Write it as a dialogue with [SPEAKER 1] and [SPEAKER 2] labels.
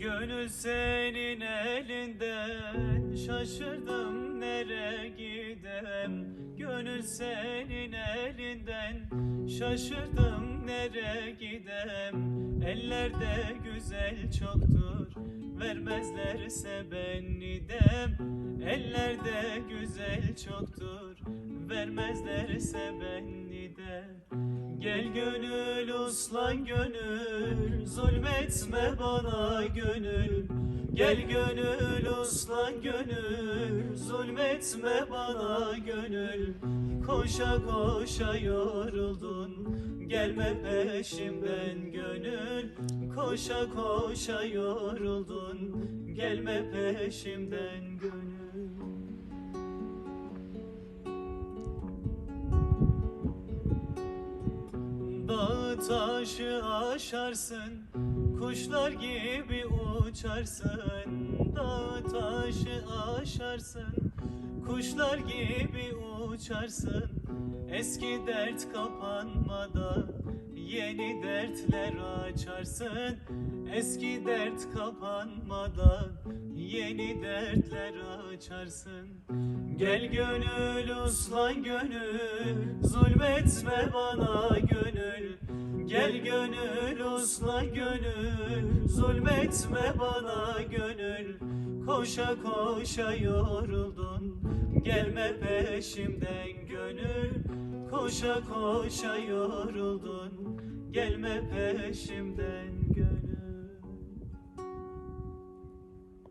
[SPEAKER 1] Gönül senin elinden, şaşırdım nereye gidem. Gönül senin elinden, şaşırdım nereye gidem. Ellerde güzel çoktur, vermezlerse ben idem. Ellerde güzel çoktur, vermezlerse ben idem. Gel gönül uslan gönül, zulmetme bana gönül. Gel gönül uslan gönül, zulmetme bana gönül. Koşa koşa yoruldun, gelme peşimden gönül. Koşa koşa yoruldun, gelme peşimden gönül. Dağı taşı aşarsın, kuşlar gibi uçarsın. Dağı taşı aşarsın, kuşlar gibi uçarsın. Eski dert kapanmadan yeni dertler açarsın. Eski dert kapanmadan yeni dertler açarsın. Gel gönül uslan gönül, zulmetme bana gönül. Gel gönül uslan gönül, zulmetme bana gönül. Koşa koşa yoruldun, gelme peşimden gönül. Koşa koşa yoruldun, gelme peşimden gönül.